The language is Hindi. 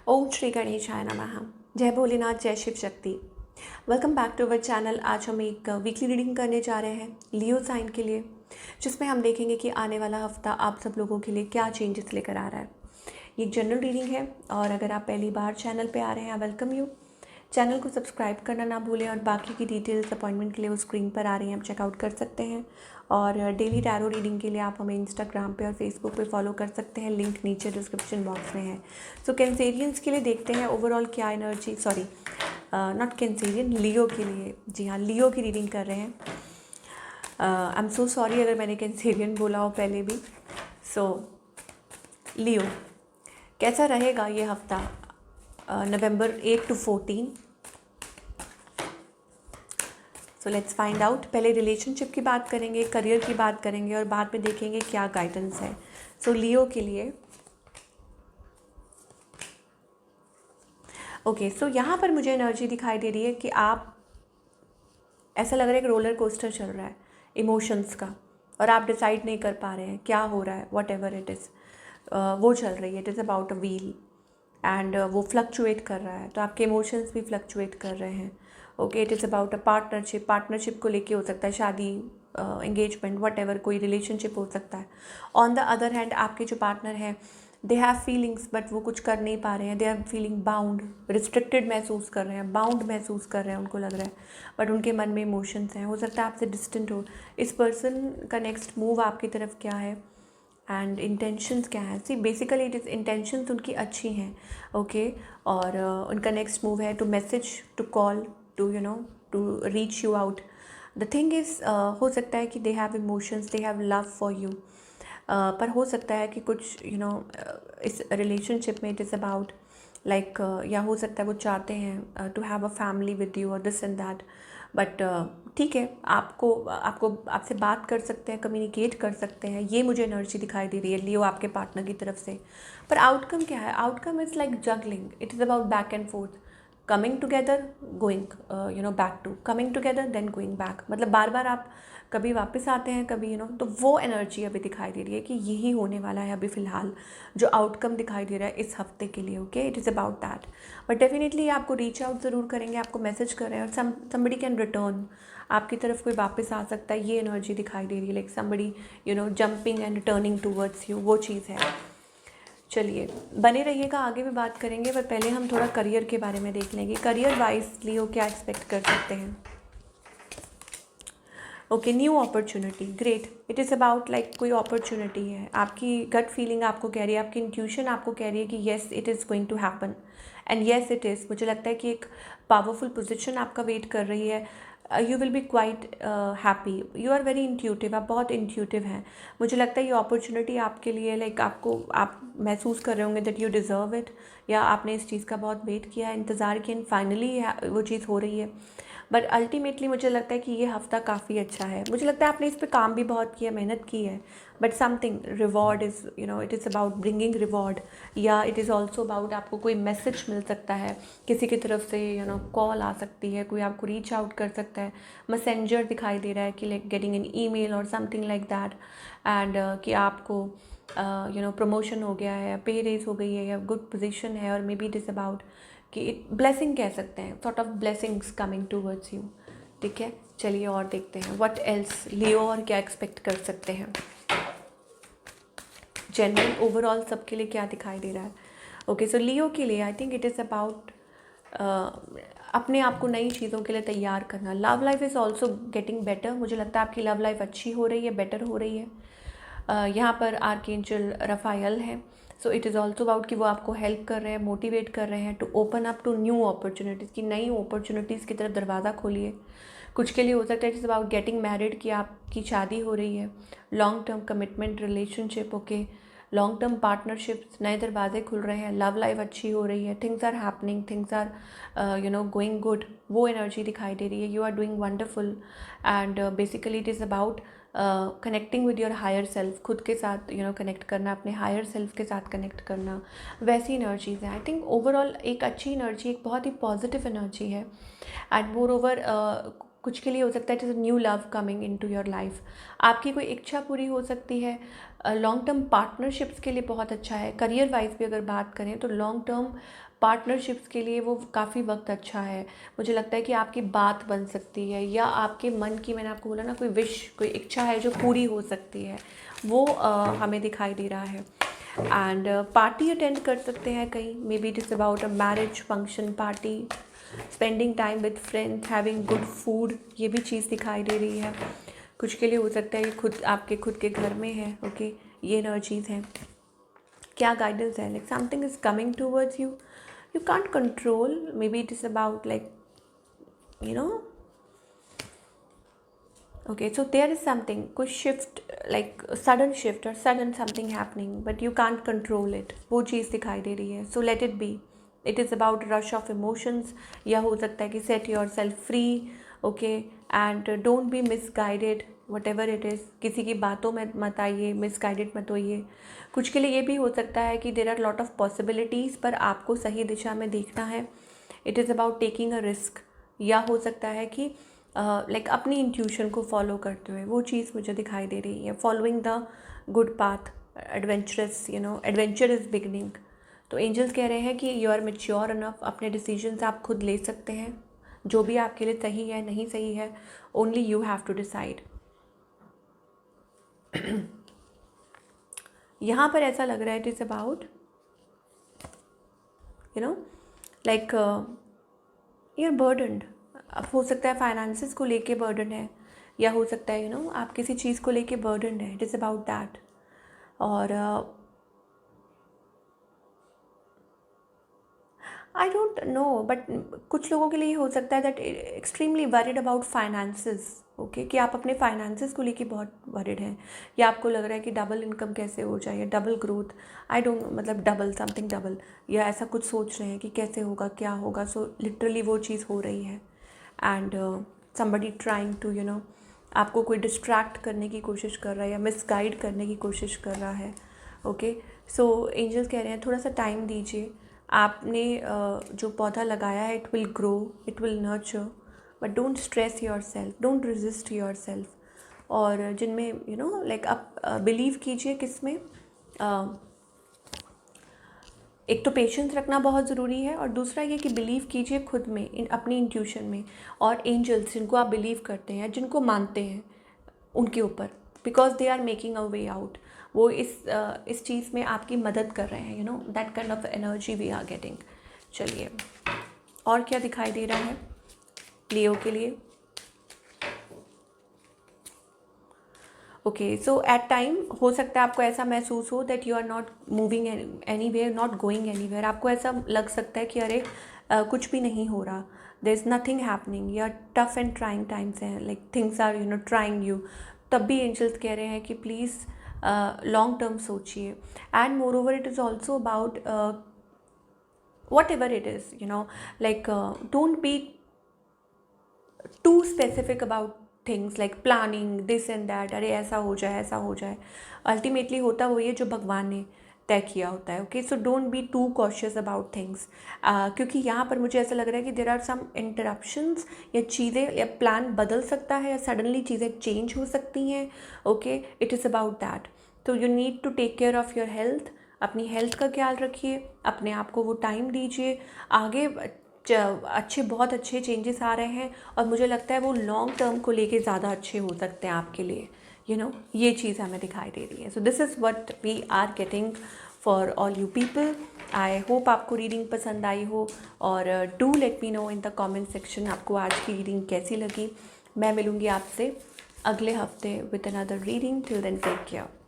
ओम श्री गणेशाय नमः। जय भोलेनाथ, जय Shiv Shakti. Welcome back to our channel. आज हम एक वीकली रीडिंग करने जा रहे हैं लियो साइन के लिए, जिसमें हम देखेंगे कि आने वाला हफ्ता आप सब लोगों के लिए क्या चेंजेस लेकर आ रहा है। ये एक जनरल रीडिंग है और अगर आप पहली बार चैनल पे आ रहे हैं, वेलकम यू। चैनल को सब्सक्राइब करना ना भूलें और बाकी की डिटेल्स अपॉइंटमेंट के लिए वो स्क्रीन पर आ रही हैं, आप चेकआउट कर सकते हैं। और डेली टैरो रीडिंग के लिए आप हमें इंस्टाग्राम पे और फेसबुक पे फॉलो कर सकते हैं, लिंक नीचे डिस्क्रिप्शन बॉक्स में है। सो कैंसेरियंस के लिए देखते हैं ओवरऑल क्या एनर्जी, सॉरी नॉट कैंसेरियन, लियो के लिए, जी हाँ लियो की रीडिंग कर रहे हैं। आई एम सो सॉरी अगर मैंने कैंसेरियन बोला हो पहले भी। सो लियो कैसा रहेगा ये हफ्ता, नवंबर 8 to 14। So let's find out. पहले रिलेशनशिप की बात करेंगे, करियर की बात करेंगे और बाद में देखेंगे क्या गाइडेंस है। सो लियो के लिए ओके, सो यहाँ पर मुझे एनर्जी दिखाई दे रही है कि आप, ऐसा लग रहा है कि रोलर कोस्टर चल रहा है इमोशंस का और आप डिसाइड नहीं कर पा रहे हैं क्या हो रहा है। वट एवर इट इज़ वो चल रही है, it is about a wheel and वो फ्लक्चुएट कर रहा है, तो आपके इमोशंस भी फ्लक्चुएट कर रहे हैं। Okay, it is about a partnership को लेके हो सकता है, शादी, एंगेजमेंट, वट एवर, कोई रिलेशनशिप हो सकता है। ऑन द अदर हैंड आपके जो पार्टनर हैं, दे हैव फीलिंग्स बट वो कुछ कर नहीं पा रहे हैं, they are feeling bound, restricted महसूस कर रहे हैं, बाउंड महसूस कर रहे हैं, उनको लग रहा है बट उनके मन में इमोशंस हैं। हो सकता है आपसे डिस्टेंट हो। इस पर्सन का नेक्स्ट मूव आपकी तरफ क्या है एंड इंटेंशंस क्या है। See basically it is intentions उनकी अच्छी हैं, ओके। और उनका नेक्स्ट मूव है to message, to call, to to reach you out. The thing is, हो सकता है कि they have emotions, they have love for you, पर हो सकता है कि कुछ इस रिलेशनशिप में इट इज़ अबाउट लाइक, या हो सकता है वो चाहते हैं to have a family with you और दिस एंड दैट। बट ठीक है, आपसे बात कर सकते हैं, कम्युनिकेट कर सकते हैं, ये मुझे एनर्जी दिखाई दे रही है लियो आपके पार्टनर की तरफ से। पर आउटकम क्या है? Outcome is like juggling, it is about back and forth, coming together, going back to, coming together then going back. मतलब बार बार आप कभी वापस आते हैं, कभी तो वो एनर्जी अभी दिखाई दे रही है कि यही होने वाला है अभी फ़िलहाल, जो आउटकम दिखाई दे रहा है इस हफ्ते के लिए। Okay, it is about that. But definitely आपको रीच आउट ज़रूर करेंगे, आपको मैसेज कर रहे हैं और समबडी कैन रिटर्न, आपकी तरफ कोई वापस आ सकता है, ये एनर्जी दिखाई दे रही है, like somebody jumping and returning towards you, वो चीज़ है। चलिए बने रहिएगा, आगे भी बात करेंगे, पर पहले हम थोड़ा करियर के बारे में देख लेंगे। करियर वाइज लियो क्या एक्सपेक्ट कर सकते हैं। Okay, new opportunity, great. It is about like कोई अपॉर्चुनिटी है, आपकी गट फीलिंग आपको कह रही है, आपकी इंट्यूशन आपको कह रही है कि yes it is going to happen and yes it is. मुझे लगता है कि एक पावरफुल पोजीशन आपका वेट कर रही है। You will be quite happy, you are very intuitive, आप बहुत इंट्यूटिव हैं। मुझे लगता है ये अपॉर्चुनिटी आपके लिए, लाइक आप महसूस कर रहे होंगे दैट यू डिज़र्व इट, या आपने इस चीज़ का बहुत वेट किया, इंतज़ार किया, एंड फाइनली वो चीज़ हो रही है। बट अल्टीमेटली मुझे लगता है कि ये हफ़्ता काफ़ी अच्छा है। मुझे लगता है आपने इस पर काम भी बहुत किया, मेहनत की है, but something reward is it is about bringing reward, या इट इज़ ऑल्सो अबाउट आपको कोई मैसेज मिल सकता है किसी की तरफ से, कॉल आ सकती है, कोई आपको रीच आउट कर सकता है, मैसेंजर दिखाई दे रहा है कि लाइक गेटिंग एन ईमेल और समथिंग लाइक दैट, एंड कि आपको प्रमोशन हो गया है, पे रेज हो गई है, या गुड पोजीशन है, और may be it is about कि ब्लेसिंग कह सकते हैं, sort of blessings coming towards you. ठीक है, चलिए और देखते हैं व्हाट एल्स लियो और क्या एक्सपेक्ट कर सकते हैं। जनरल ओवरऑल सबके लिए क्या दिखाई दे रहा है। ओके, सो लियो के लिए I think it is about अपने आप को नई चीज़ों के लिए तैयार करना। Love life is also getting better, मुझे लगता है आपकी लव लाइफ अच्छी हो रही है, बेटर हो रही है। यहाँ पर आर्कएंजल रफायल है, so it is also about कि वो आपको हेल्प कर रहे हैं, मोटिवेट कर रहे हैं to open up to new opportunities, की नई अपॉर्चुनिटीज़ की तरफ दरवाज़ा खोलिए। कुछ के लिए हो सकता है it is about getting married, कि आपकी शादी हो रही है, long term commitment relationship, okay, long term partnerships, नए दरवाजे खुल रहे हैं, लव लाइफ अच्छी हो रही है, things are happening, things are going good, वो एनर्जी दिखाई दे रही है। You are doing wonderful and basically it is about connecting with your higher self, खुद के साथ कनेक्ट करना, अपने हायर सेल्फ के साथ कनेक्ट करना, वैसी एनर्जीज हैं। आई थिंक ओवरऑल एक अच्छी एनर्जी, एक बहुत ही पॉजिटिव एनर्जी है। एंड मोर ओवर कुछ के लिए हो सकता है it is new love coming into your life, आपकी कोई इच्छा पूरी हो सकती है, लॉन्ग टर्म पार्टनरशिप्स के लिए बहुत अच्छा है। करियर वाइज भी अगर बात करें तो लॉन्ग टर्म पार्टनरशिप्स के लिए वो काफ़ी वक्त अच्छा है। मुझे लगता है कि आपकी बात बन सकती है, या आपके मन की, मैंने आपको बोला ना, कोई विश, कोई इच्छा है जो पूरी हो सकती है, वो हमें दिखाई दे रहा है। एंड पार्टी अटेंड कर सकते हैं कहीं, may be it is about a marriage function, party, spending time with friends, having good food, ये भी चीज़ दिखाई दे रही है। कुछ के लिए हो सकता है कि खुद आपके खुद के घर में है, ओके, ये एनर्जीज़ हैं। क्या गाइडेंस है? Like something is coming towards you, you can't control, may be it is about like you know, okay, so there is something, कुछ shift, like sudden shift or sudden something happening but you can't control it, वो चीज़ दिखाई दे रही है। so let it be, it is about rush of emotions, या हो सकता है कि set yourself free, okay, and don't be misguided, whatever it is, किसी की बातों में मत आइए, misguided मत होइए। कुछ के लिए ये भी हो सकता है कि there are lot of possibilities, पर आपको सही दिशा में देखना है। it is about taking a risk, या हो सकता है कि लाइक अपनी इंट्यूशन को फॉलो करते हुए, वो चीज़ मुझे दिखाई दे रही है। Following the good path, adventurous, adventure is beginning. तो एंजल्स कह रहे हैं कि यू आर मेच्योर इनफ, अपने डिसीजंस आप खुद ले सकते हैं, जो भी आपके लिए सही है, नहीं सही है, only you have to decide. यहाँ पर ऐसा लग रहा है it is about like you are burdened. अब हो सकता है फाइनेंसेस को लेके बर्डन है, या हो सकता है आप किसी चीज़ को लेके बर्डन है, इट इज़ अबाउट दैट। और आई डोंट नो, बट कुछ लोगों के लिए हो सकता है that extremely worried about finances, okay, कि आप अपने फाइनेंसेस को लेके बहुत वरिड हैं, या आपको लग रहा है कि डबल इनकम कैसे हो जाए, या डबल ग्रोथ, आई डोंट, मतलब डबल समथिंग डबल, या ऐसा कुछ सोच रहे हैं कि कैसे होगा, क्या होगा। सो लिटरली वो चीज़ हो रही है। एंड somebody trying to आपको कोई डिस्ट्रैक्ट करने की कोशिश कर रहा है, या मिसगाइड करने की कोशिश कर रहा है, ओके। सो एंजल्स कह रहे हैं थोड़ा सा टाइम दीजिए। आपने जो पौधा लगाया है, it will grow, it will nurture, but don't stress your self, don't resist your self. और जिनमें लाइक आप बिलीव कीजिए किस में, एक तो पेशेंस रखना बहुत ज़रूरी है, और दूसरा ये कि बिलीव कीजिए खुद में, अपनी इंट्यूशन में, और एंजल्स जिनको आप बिलीव करते हैं, जिनको मानते हैं, उनके ऊपर, because they are making a way out. वो इस चीज़ में आपकी मदद कर रहे हैं, that kind of energy we are getting. चलिए, और क्या दिखाई दे रहा है लियो के लिए? ओके, सो एट टाइम हो सकता है आपको ऐसा महसूस हो that you are not moving anywhere, not going anywhere. आपको ऐसा लग सकता है कि अरे कुछ भी नहीं हो रहा, देयर इज़ नथिंग हैपनिंग, या टफ एंड ट्राइंग टाइम्स हैं, like things are trying you. तब भी एंजल्स कह रहे हैं कि प्लीज़ लॉन्ग टर्म सोचिए। And moreover it is also about whatever it is, like don't be too specific about things like planning this and that, अरे ऐसा हो जाए, ऐसा हो जाए। अल्टीमेटली होता वो ये जो भगवान ने तय किया होता है, okay. So don't be too cautious about things, क्योंकि यहाँ पर मुझे ऐसा लग रहा है कि देर आर सम इंटरप्शंस, या चीज़ें, या प्लान बदल सकता है, या सडनली चीज़ें चेंज हो सकती हैं, okay. It is about that. तो you need to take care of your health, अपनी हेल्थ का ख्याल रखिए, अपने आप को वो टाइम दीजिए। आगे बहुत अच्छे चेंजेस आ रहे हैं, और मुझे लगता है वो लॉन्ग टर्म को लेके ज़्यादा अच्छे हो सकते हैं आपके लिए, ये चीज़ हमें दिखाई दे रही है। So this is what we are getting for all you people. I hope आपको रीडिंग पसंद आई हो, और do let me know in the comment section आपको आज की रीडिंग कैसी लगी। मैं मिलूँगी आपसे अगले हफ्ते with another reading. Till then take care.